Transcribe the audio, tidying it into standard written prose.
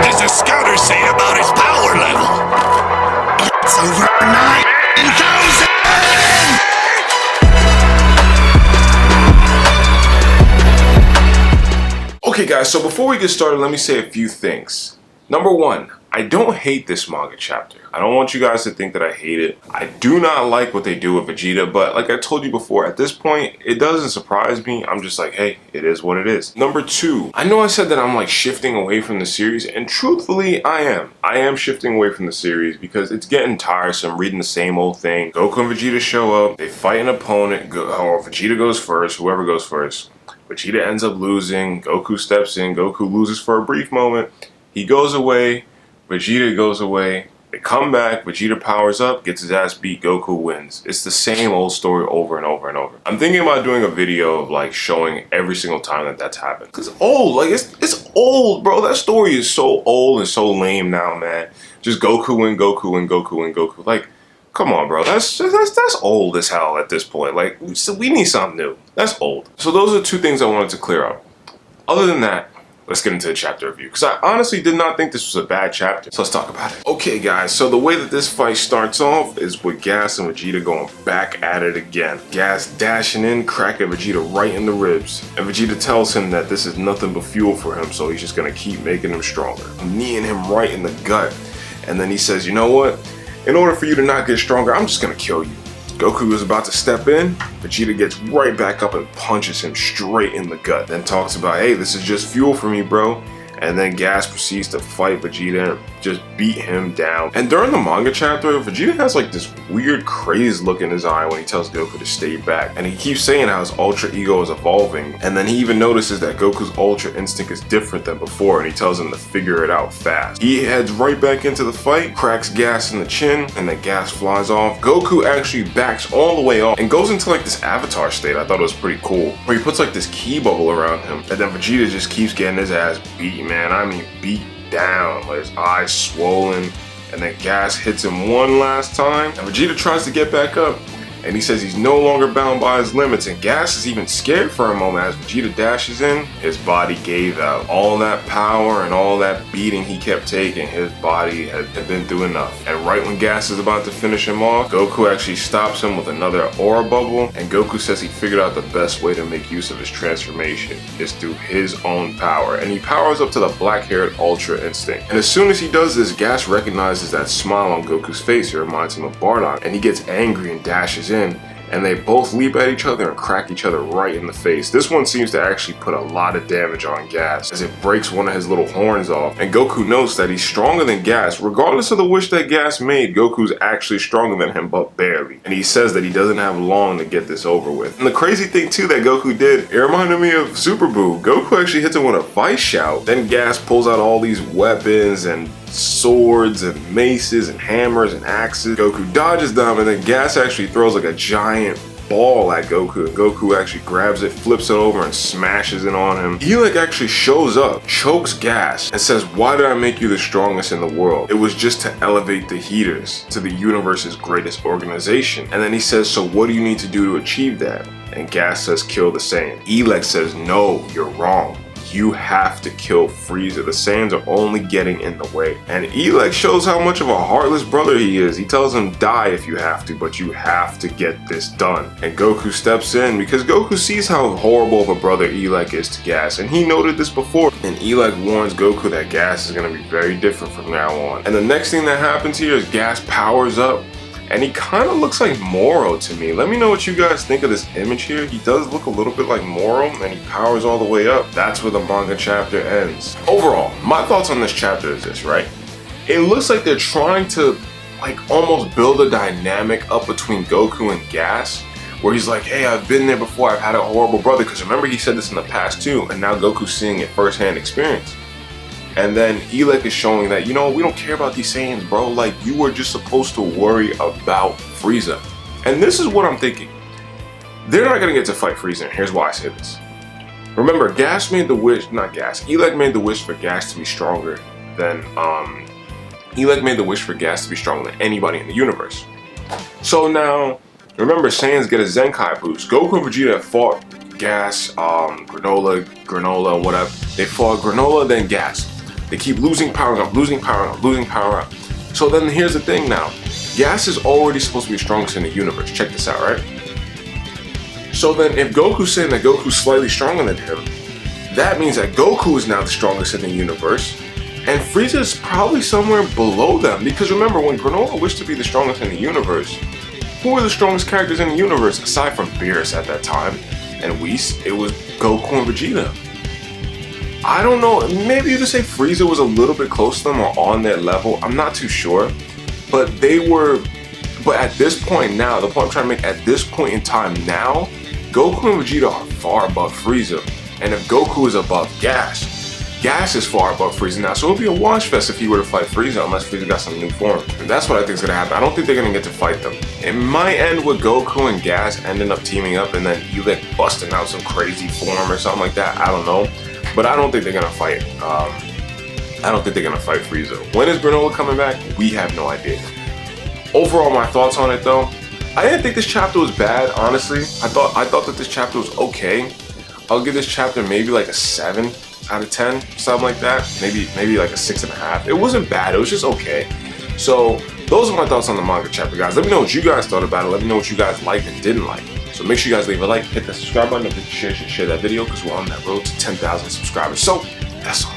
does the scouter say about his power level? It's over 9,000! Okay guys, so before we get started, let me say a few things. Number one, I don't hate this manga chapter. I don't want you guys to think that I hate it. I do not like what they do with Vegeta, but like I told you before, at this point, it doesn't surprise me. I'm just like, hey, it is what it is. Number two, I know I said that I'm like shifting away from the series, and truthfully, I am. I am shifting away from the series because it's getting tiresome reading the same old thing. Goku and Vegeta show up, they fight an opponent, or Vegeta goes first, whoever goes first. Vegeta ends up losing, Goku steps in, Goku loses for a brief moment, he goes away, Vegeta goes away, they come back, Vegeta powers up, gets his ass beat, Goku wins. It's the same old story over and over and over. I'm thinking about doing a video of like showing every single time that that's happened. Cause it's old, like it's old, bro. That story is so old and so lame now, man. Just Goku and Goku and Goku and Goku. Like, come on, bro. That's old as hell at this point. Like, so we need something new. That's old. So those are two things I wanted to clear up. Other than that, let's get into the chapter review, because I honestly did not think this was a bad chapter. So let's talk about it. Okay, guys, so the way that this fight starts off is with Gas and Vegeta going back at it again. Gas dashing in, cracking Vegeta right in the ribs. And Vegeta tells him that this is nothing but fuel for him, so he's just gonna keep making him stronger. Kneeing him right in the gut. And then he says, you know what? In order for you to not get stronger, I'm just gonna kill you. Goku is about to step in, Vegeta gets right back up and punches him straight in the gut. Then talks about, hey, this is just fuel for me, bro. And then Gas proceeds to fight Vegeta and just beat him down. And during the manga chapter, Vegeta has like this weird crazed look in his eye when he tells Goku to stay back. And he keeps saying how his ultra ego is evolving. And then he even notices that Goku's ultra instinct is different than before, and he tells him to figure it out fast. He heads right back into the fight, cracks Gas in the chin, and then Gas flies off. Goku actually backs all the way off and goes into like this avatar state. I thought it was pretty cool, where he puts like this ki bubble around him. And then Vegeta just keeps getting his ass beat, man. I mean, beat down, like his eyes swollen, and then Gas hits him one last time, and Vegeta tries to get back up, and he says he's no longer bound by his limits, and Gas is even scared for a moment. As Vegeta dashes in, his body gave out. All that power and all that beating he kept taking, his body had been through enough. And right when Gas is about to finish him off, Goku actually stops him with another aura bubble, and Goku says he figured out the best way to make use of his transformation is through his own power, and he powers up to the black-haired Ultra Instinct. And as soon as he does this, Gas recognizes that smile on Goku's face. It reminds him of Bardock, and he gets angry and dashes in, and they both leap at each other and crack each other right in the face. This one seems to actually put a lot of damage on Gas, as it breaks one of his little horns off, and Goku notes that he's stronger than Gas. Regardless of the wish that Gas made, Goku's actually stronger than him, but barely. And he says that he doesn't have long to get this over with. And the crazy thing too that Goku did, it reminded me of Super Buu. Goku actually hits him with a Vice Shout. Then Gas pulls out all these weapons and swords and maces and hammers and axes. Goku dodges them, and then Gas actually throws like a giant ball at Goku, and Goku actually grabs it, flips it over, and smashes it on him. Elec actually shows up, chokes Gas, and says, why did I make you the strongest in the world? It was just to elevate the Heaters to the universe's greatest organization. And then he says, so what do you need to do to achieve that? And Gas says, kill the Saiyan. Elec says, no, you're wrong. You have to kill Frieza. The Saiyans are only getting in the way. And Elec shows how much of a heartless brother he is. He tells him, die if you have to, but you have to get this done. And Goku steps in because Goku sees how horrible of a brother Elec is to Gas, and he noted this before. And Elec warns Goku that Gas is going to be very different from now on. And the next thing that happens here is Gas powers up, and he kind of looks like Moro to me. Let me know what you guys think of this image here. He does look a little bit like Moro, and he powers all the way up. That's where the manga chapter ends. Overall, my thoughts on this chapter is this, right? It looks like they're trying to like almost build a dynamic up between Goku and Gas, where he's like, hey, I've been there before, I've had a horrible brother, because remember he said this in the past too, and now Goku's seeing it firsthand experience. And then Elec is showing that, you know, we don't care about these Saiyans, bro. Like, you were just supposed to worry about Frieza. And this is what I'm thinking. They're not going to get to fight Frieza, and here's why I say this. Remember, Gas made the wish, not Gas, Elec made the wish for Gas to be stronger than, Elec made the wish for Gas to be stronger than anybody in the universe. So now, remember, Saiyans get a Zenkai boost. Goku and Vegeta have fought Gas, granola, whatever. They fought Granola, then Gas. They keep losing power up, losing power up, losing power up. So then here's the thing now. Gas is already supposed to be the strongest in the universe. Check this out, right? So then if Goku's saying that Goku's slightly stronger than him, that means that Goku is now the strongest in the universe, and Frieza is probably somewhere below them. Because remember, when Granola wished to be the strongest in the universe, who were the strongest characters in the universe aside from Beerus at that time and Whis? It was Goku and Vegeta. I don't know, maybe you could say Frieza was a little bit close to them or on their level. I'm not too sure. But at this point now, the point I'm trying to make, at this point in time now, Goku and Vegeta are far above Frieza. And if Goku is above Gas, Gas is far above Frieza now. So it would be a wash fest if he were to fight Frieza unless Frieza got some new form. And that's what I think is going to happen. I don't think they're going to get to fight them. It might end with Goku and Gas ending up teaming up and then you get busting out some crazy form or something like that. I don't know. But I don't think they're going to fight. I don't think they're going to fight Frieza. When is Granola coming back? We have no idea. Overall, my thoughts on it though, I didn't think this chapter was bad, honestly. I thought that this chapter was okay. I'll give this chapter maybe like a 7 out of 10, something like that. Maybe like a 6.5. It wasn't bad, it was just okay. So those are my thoughts on the manga chapter, guys. Let me know what you guys thought about it. Let me know what you guys liked and didn't like. So make sure you guys leave a like, hit that subscribe button, and share that video because we're on that road to 10,000 subscribers. So that's all.